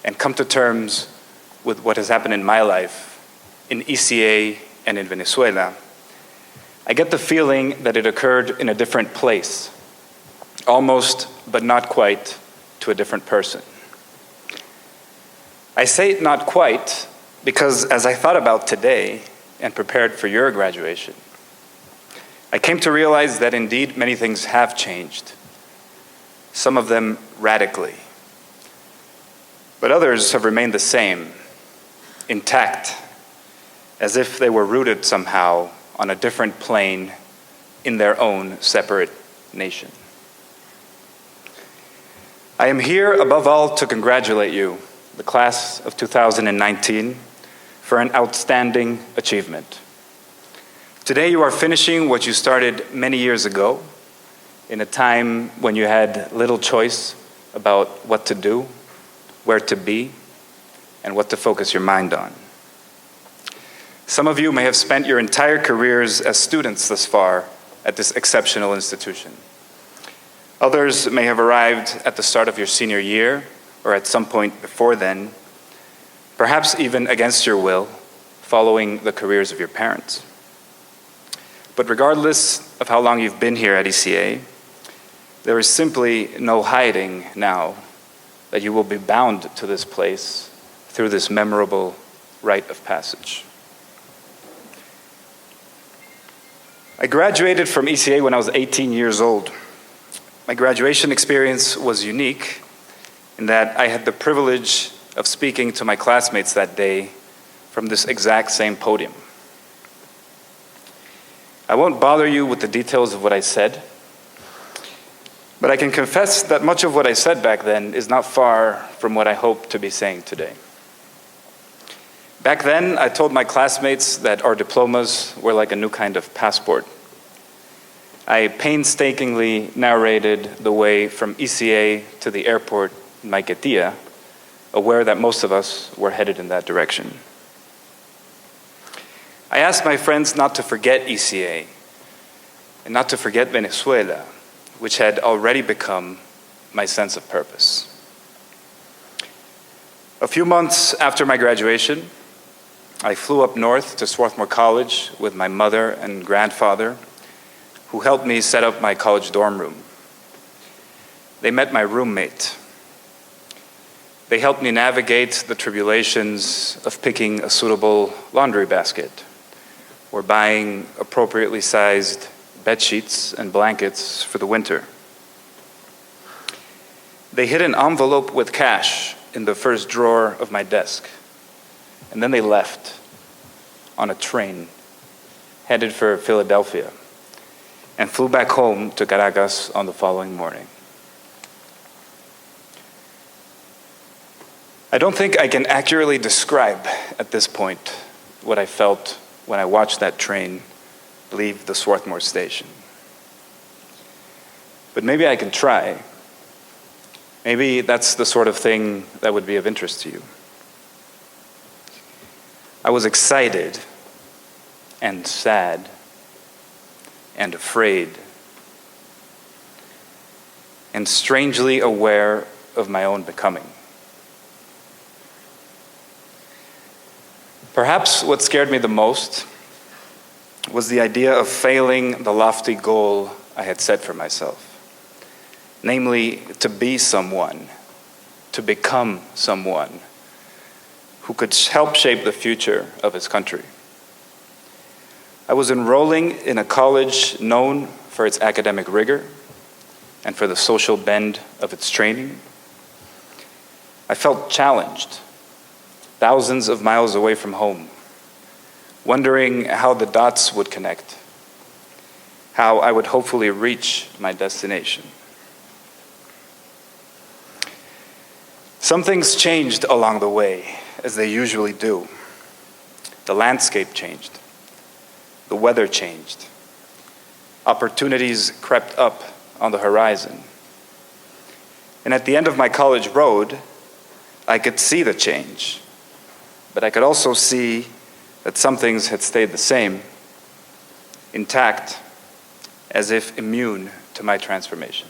and come to terms with what has happened in my life, in ECA and in Venezuela, I get the feeling that it occurred in a different place, almost, but not quite, to a different person. I say not quite because as I thought about today and prepared for your graduation, I came to realize that indeed many things have changed, some of them radically, but others have remained the same, intact, as if they were rooted somehow on a different plane in their own separate nation. I am here above all to congratulate you, the class of 2019, for an outstanding achievement. Today you are finishing what you started many years ago, in a time when you had little choice about what to do, where to be, and what to focus your mind on. Some of you may have spent your entire careers as students thus far at this exceptional institution. Others may have arrived at the start of your senior year or at some point before then, perhaps even against your will, following the careers of your parents. But regardless of how long you've been here at ECA, There is simply no hiding now that you will be bound to this place through this memorable rite of passage. I graduated from ECA when I was 18 years old. My graduation experience was unique in that I had the privilege of speaking to my classmates that day from this exact same podium. I won't bother you with the details of what I said, but I can confess that much of what I said back then is not far from what I hope to be saying today. Back then, I told my classmates that our diplomas were like a new kind of passport. I painstakingly narrated the way from ECA to the airport in Maiquetía, aware that most of us were headed in that direction. I asked my friends not to forget ECA and not to forget Venezuela, which had already become my sense of purpose. A few months after my graduation, I flew up north to Swarthmore College with my mother and grandfather, who helped me set up my college dorm room. They met my roommate. They helped me navigate the tribulations of picking a suitable laundry basket or buying appropriately sized bed sheets and blankets for the winter. They hid an envelope with cash in the first drawer of my desk, and then they left on a train headed for Philadelphia and flew back home to Caracas on the following morning. I don't think I can accurately describe at this point what I felt when I watched that train leave the Swarthmore station. But maybe I can try. Maybe that's the sort of thing that would be of interest to you. I was excited and sad and afraid and strangely aware of my own becoming. Perhaps what scared me the most was the idea of failing the lofty goal I had set for myself, namely to be someone, to become someone who could help shape the future of his country. I was enrolling in a college known for its academic rigor and for the social bend of its training. I felt challenged, thousands of miles away from home, wondering how the dots would connect, how I would hopefully reach my destination. Some things changed along the way, as they usually do. The landscape changed. The weather changed. Opportunities crept up on the horizon. And at the end of my college road, I could see the change. But I could also see that some things had stayed the same, intact, as if immune to my transformation.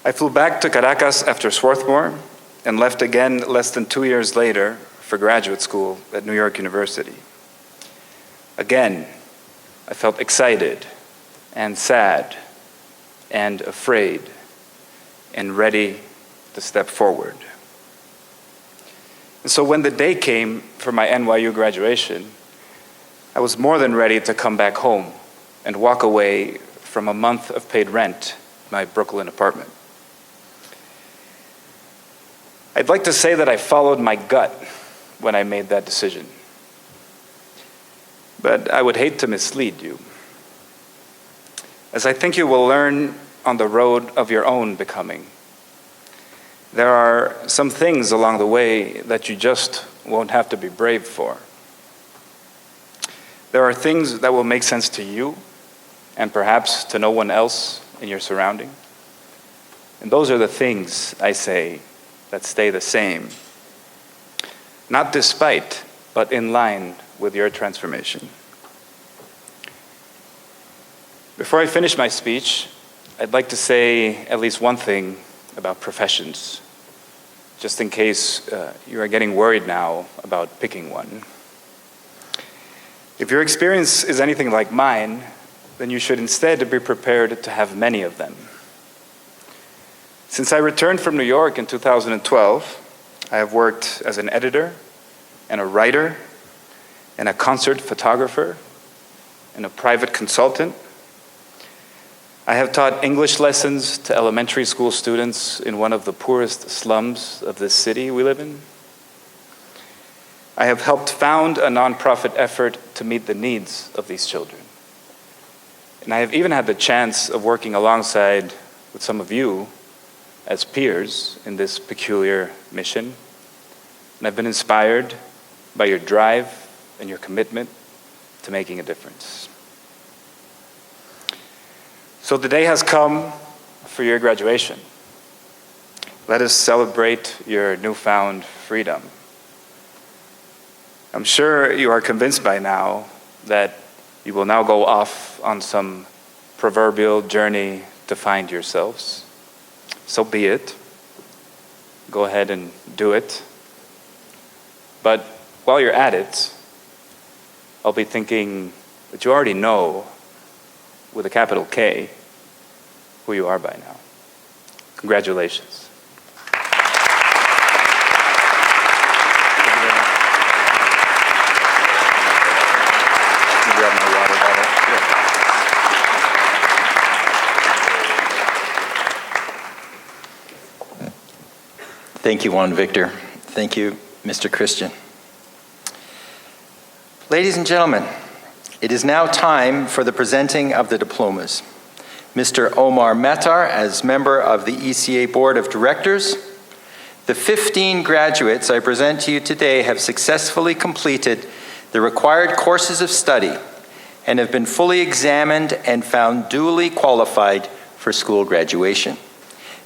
I flew back to Caracas after Swarthmore and left again less than 2 years later for graduate school at New York University. Again, I felt excited and sad and afraid and ready to step forward. And so when the day came for my NYU graduation, I was more than ready to come back home and walk away from a month of paid rent in my Brooklyn apartment. I'd like to say that I followed my gut when I made that decision. But I would hate to mislead you, as I think you will learn on the road of your own becoming. There are some things along the way that you just won't have to be brave for. There are things that will make sense to you and perhaps to no one else in your surrounding. And those are the things, I say, that stay the same. Not despite, but in line with your transformation. Before I finish my speech, I'd like to say at least one thing about professions, just in case you are getting worried now about picking one. If your experience is anything like mine, then you should instead be prepared to have many of them. Since I returned from New York in 2012, I have worked as an editor and a writer and a concert photographer and a private consultant. I have taught English lessons to elementary school students in one of the poorest slums of this city we live in. I have helped found a nonprofit effort to meet the needs of these children. And I have even had the chance of working alongside with some of you as peers in this peculiar mission. And I've been inspired by your drive and your commitment to making a difference. So the day has come for your graduation. Let us celebrate your newfound freedom. I'm sure you are convinced by now that you will now go off on some proverbial journey to find yourselves. So be it. Go ahead and do it. But while you're at it, I'll be thinking that you already know, with a capital K, who you are by now. Congratulations. Grab my water bottle. Thank you, Juan Victor. Thank you, Mr. Christian. Ladies and gentlemen, it is now time for the presenting of the diplomas. Mr. Omar Metar, as member of the ECA Board of Directors, the 15 graduates I present to you today have successfully completed the required courses of study and have been fully examined and found duly qualified for school graduation.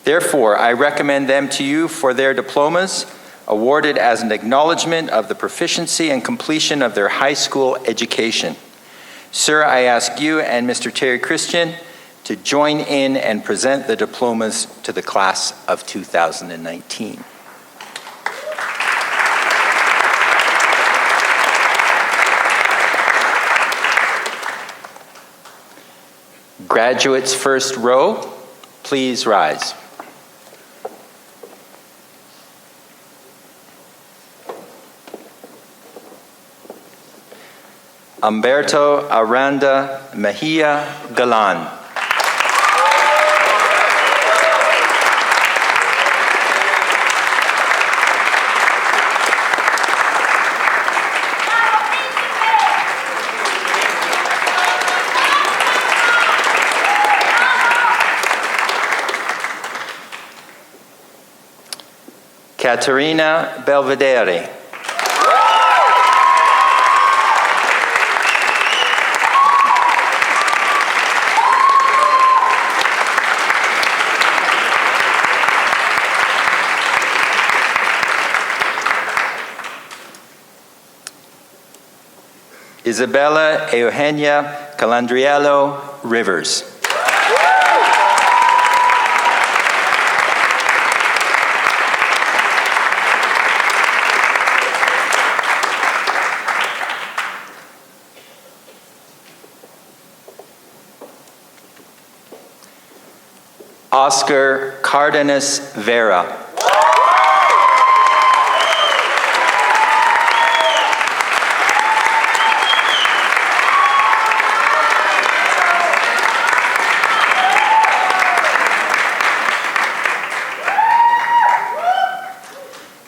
Therefore, I recommend them to you for their diplomas, awarded as an acknowledgement of the proficiency and completion of their high school education. Sir, I ask you and Mr. Terry Christian to join in and present the diplomas to the class of 2019. Graduates first row, please rise. Humberto Aranda Mejia Galan. Caterina Belvedere. Isabella Eugenia Calandriello Rivers. Oscar Cardenas Vera.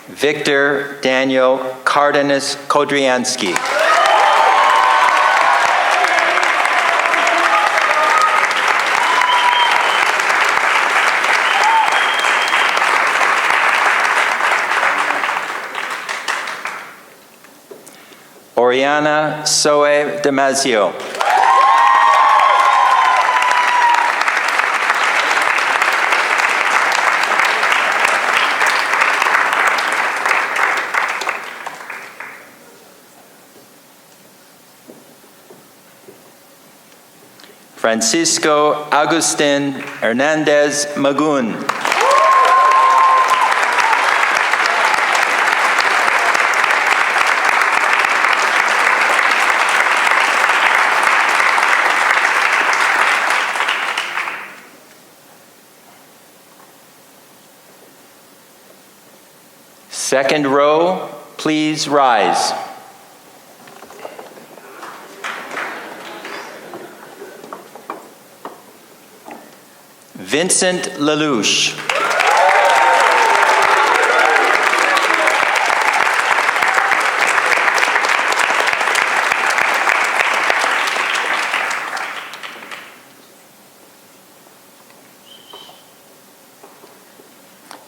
Victor Daniel Cardenas Kodriansky. Oriana Soe Damasio. Francisco Agustin Hernandez Magun. Second row, please rise. Vincent Lelouch.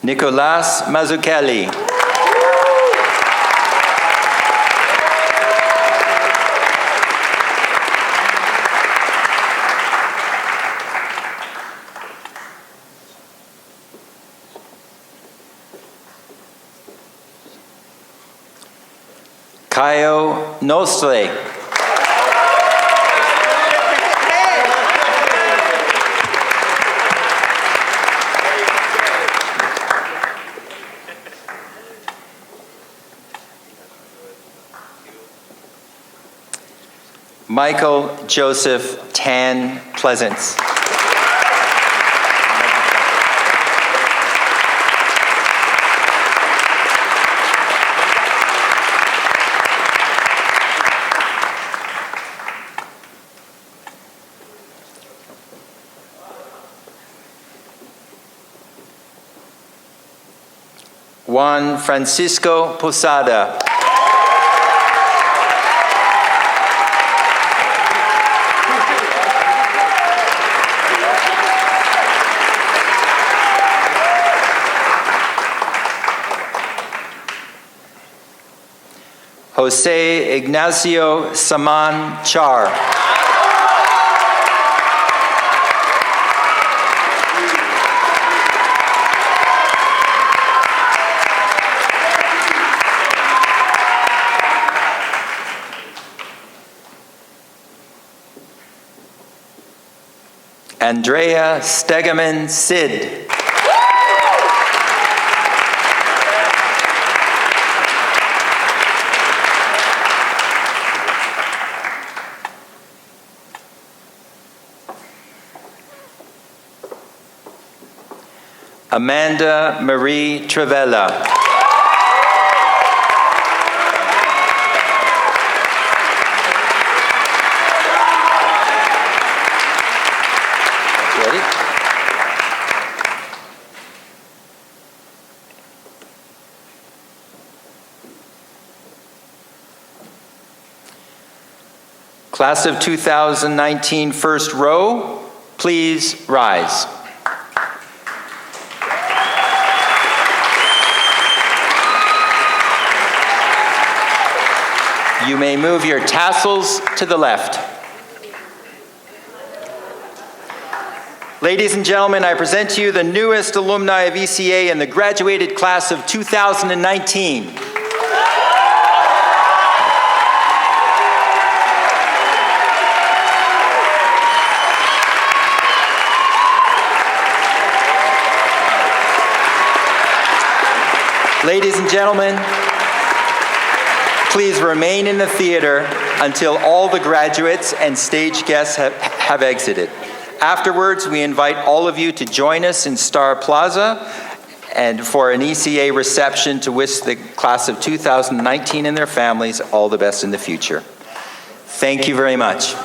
Nicolas Mazzucchelli. Caio Nostre. Michael Joseph Tan Pleasance. Juan Francisco Posada. Jose Ignacio Saman Char. Andrea Stegeman Sid. Amanda Marie Trivella. Ready? Class of 2019, first row, please rise. You may move your tassels to the left. Ladies and gentlemen, I present to you the newest alumni of ECA in the graduated class of 2019. Ladies and gentlemen, please remain in the theater until all the graduates and stage guests have exited. Afterwards, we invite all of you to join us in Star Plaza and for an ECA reception to wish the class of 2019 and their families all the best in the future. Thank you very much.